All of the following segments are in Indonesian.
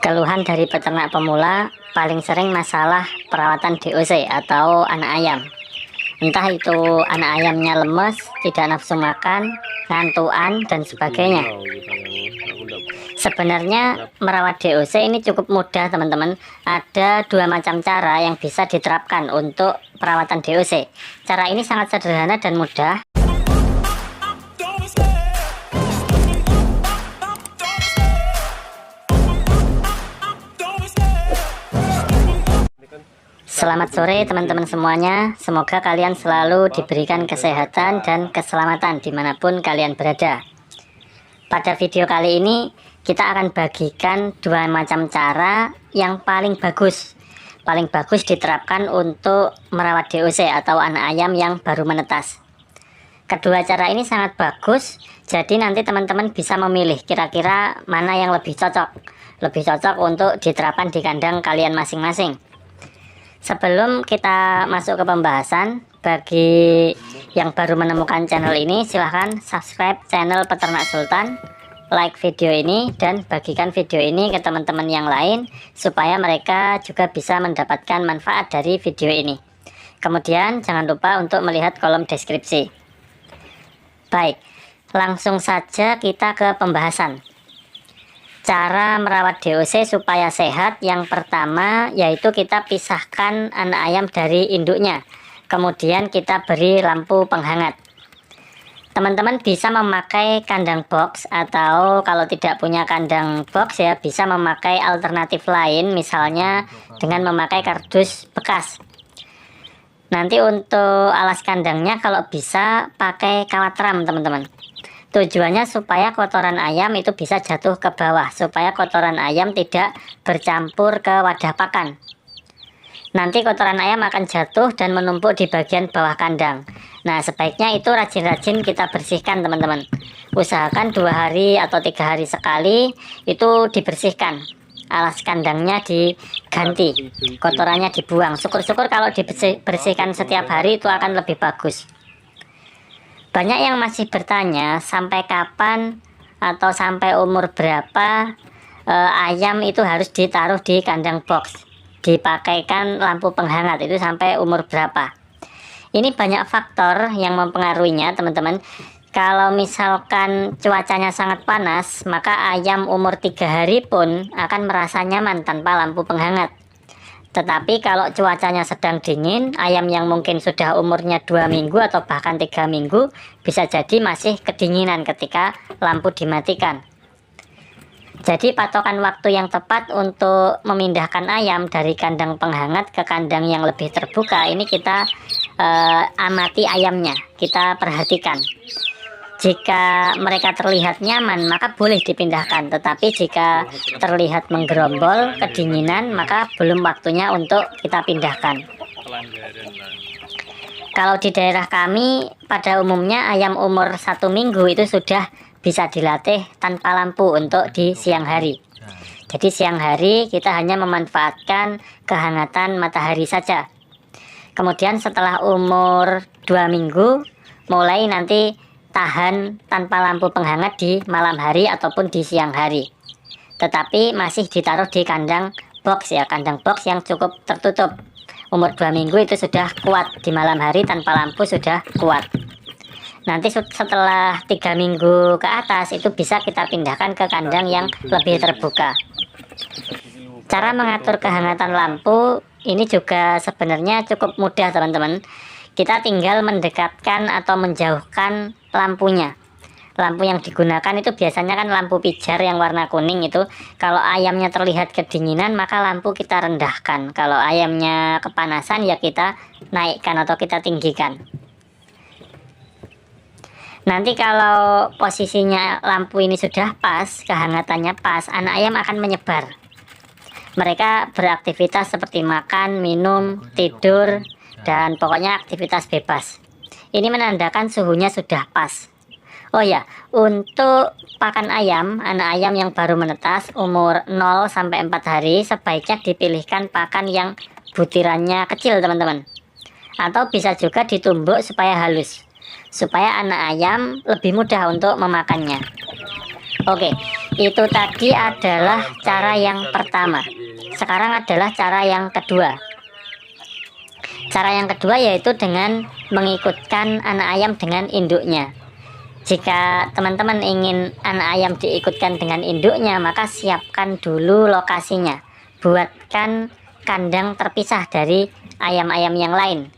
Keluhan dari peternak pemula paling sering masalah perawatan DOC atau anak ayam. Entah itu anak ayamnya lemes, tidak nafsu makan, ngantuan, dan sebagainya. Sebenarnya merawat DOC ini cukup mudah teman-teman. Ada dua macam cara yang bisa diterapkan untuk perawatan DOC. Cara ini sangat sederhana dan mudah. Selamat sore teman-teman semuanya. Semoga kalian selalu diberikan kesehatan dan keselamatan dimanapun kalian berada. Pada video kali ini kita akan bagikan dua macam cara yang paling bagus diterapkan untuk merawat DOC atau anak ayam yang baru menetas. Kedua cara ini sangat bagus, jadi nanti teman-teman bisa memilih kira-kira mana yang lebih cocok untuk diterapkan di kandang kalian masing-masing. Sebelum kita masuk ke pembahasan, bagi yang baru menemukan channel ini, silahkan subscribe channel Peternak Sultan, like video ini, dan bagikan video ini ke teman-teman yang lain supaya mereka juga bisa mendapatkan manfaat dari video ini. Kemudian jangan lupa untuk melihat kolom deskripsi. Baik, langsung saja kita ke pembahasan. Cara merawat DOC supaya sehat, yang pertama yaitu kita pisahkan anak ayam dari induknya. Kemudian kita beri lampu penghangat. Teman-teman bisa memakai kandang box, atau kalau tidak punya kandang box ya bisa memakai alternatif lain, misalnya dengan memakai kardus bekas. Nanti untuk alas kandangnya kalau bisa pakai kawat ram teman-teman. Tujuannya supaya kotoran ayam itu bisa jatuh ke bawah, supaya kotoran ayam tidak bercampur ke wadah pakan. Nanti kotoran ayam akan jatuh dan menumpuk di bagian bawah kandang. Nah, sebaiknya itu rajin-rajin kita bersihkan teman-teman. Usahakan 2 hari atau 3 hari sekali itu dibersihkan. Alas kandangnya diganti, kotorannya dibuang. Syukur-syukur kalau dibersihkan setiap hari itu akan lebih bagus. Banyak yang masih bertanya sampai kapan atau sampai umur berapa ayam itu harus ditaruh di kandang box, dipakaikan lampu penghangat, itu sampai umur berapa. Ini banyak faktor yang mempengaruhinya teman-teman. Kalau misalkan cuacanya sangat panas, maka ayam umur 3 hari pun akan merasa nyaman tanpa lampu penghangat. Tetapi kalau cuacanya sedang dingin, ayam yang mungkin sudah umurnya 2 minggu atau bahkan 3 minggu bisa jadi masih kedinginan ketika lampu dimatikan. Jadi patokan waktu yang tepat untuk memindahkan ayam dari kandang penghangat ke kandang yang lebih terbuka ini kita amati ayamnya, kita perhatikan. Jika mereka terlihat nyaman maka boleh dipindahkan, tetapi jika terlihat menggerombol, kedinginan, maka belum waktunya untuk kita pindahkan. Kalau di daerah kami pada umumnya ayam umur 1 minggu itu sudah bisa dilatih tanpa lampu untuk di siang hari. Jadi siang hari kita hanya memanfaatkan kehangatan matahari saja. Kemudian setelah umur 2 minggu mulai nanti tahan tanpa lampu penghangat di malam hari ataupun di siang hari, tetapi masih ditaruh di kandang box ya, kandang box yang cukup tertutup. Umur 2 minggu itu sudah kuat, di malam hari tanpa lampu sudah kuat. Nanti setelah 3 minggu ke atas itu bisa kita pindahkan ke kandang yang lebih terbuka. Cara mengatur kehangatan lampu ini juga sebenarnya cukup mudah teman-teman. Kita tinggal mendekatkan atau menjauhkan lampunya. Lampu yang digunakan itu biasanya kan lampu pijar yang warna kuning itu. Kalau ayamnya terlihat kedinginan maka lampu kita rendahkan. Kalau ayamnya kepanasan ya kita naikkan atau kita tinggikan. Nanti kalau posisinya lampu ini sudah pas, kehangatannya pas, anak ayam akan menyebar. Mereka beraktivitas seperti makan, minum, tidur, dan pokoknya aktivitas bebas. Ini menandakan suhunya sudah pas. Oh ya, untuk pakan ayam, anak ayam yang baru menetas umur 0 sampai 4 hari sebaiknya dipilihkan pakan yang butirannya kecil teman-teman. Atau bisa juga ditumbuk supaya halus, supaya anak ayam lebih mudah untuk memakannya. Oke, Itu tadi adalah cara yang pertama. Sekarang adalah cara yang kedua. Cara yang kedua yaitu dengan mengikutkan anak ayam dengan induknya. Jika teman-teman ingin anak ayam diikutkan dengan induknya, maka siapkan dulu lokasinya. Buatkan kandang terpisah dari ayam-ayam yang lain.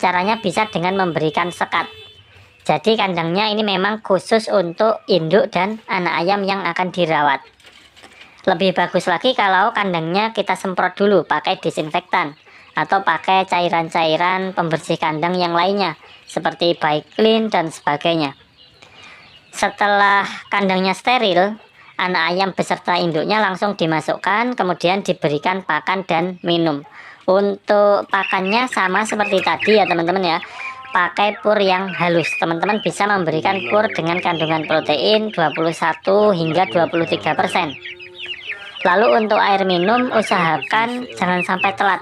Caranya bisa dengan memberikan sekat. Jadi kandangnya ini memang khusus untuk induk dan anak ayam yang akan dirawat. Lebih bagus lagi kalau kandangnya kita semprot dulu pakai disinfektan atau pakai cairan-cairan pembersih kandang yang lainnya seperti Baiklin dan sebagainya. Setelah kandangnya steril, anak ayam beserta induknya langsung dimasukkan, kemudian diberikan pakan dan minum. Untuk pakannya sama seperti tadi ya teman-teman ya, pakai pur yang halus. Teman-teman bisa memberikan pur dengan kandungan protein 21 hingga 23%. Lalu untuk air minum, usahakan jangan sampai telat.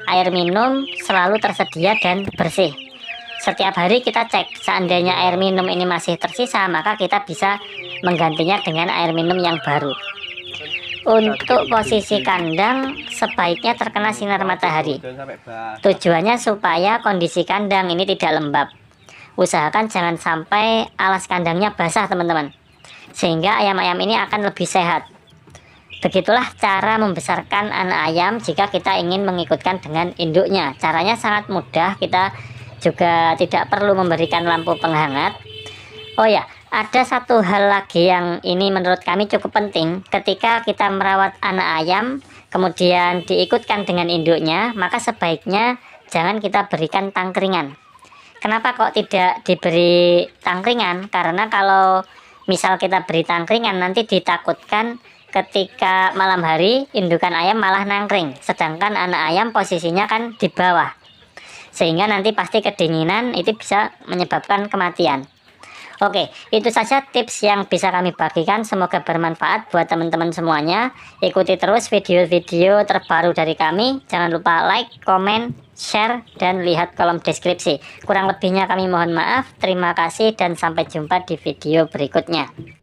Air minum selalu tersedia dan bersih. Setiap hari kita cek, seandainya air minum ini masih tersisa, maka kita bisa menggantinya dengan air minum yang baru. Untuk posisi kandang, sebaiknya terkena sinar matahari. Tujuannya supaya kondisi kandang ini tidak lembab. Usahakan jangan sampai alas kandangnya basah teman-teman, sehingga ayam-ayam ini akan lebih sehat. Begitulah cara membesarkan anak ayam jika kita ingin mengikutkan dengan induknya. Caranya sangat mudah, kita juga tidak perlu memberikan lampu penghangat. Oh ya, ada satu hal lagi yang ini menurut kami cukup penting. Ketika kita merawat anak ayam kemudian diikutkan dengan induknya, maka sebaiknya jangan kita berikan tangkringan. Kenapa kok tidak diberi tangkringan? Karena kalau misal kita beri tangkringan, nanti ditakutkan ketika malam hari indukan ayam malah nangkring, sedangkan anak ayam posisinya kan di bawah, sehingga nanti pasti kedinginan, itu bisa menyebabkan kematian. Oke, itu saja tips yang bisa kami bagikan, semoga bermanfaat buat teman-teman semuanya. Ikuti terus video-video terbaru dari kami, jangan lupa like, komen, share, dan lihat kolom deskripsi. Kurang lebihnya kami mohon maaf. Terima kasih dan sampai jumpa di video berikutnya.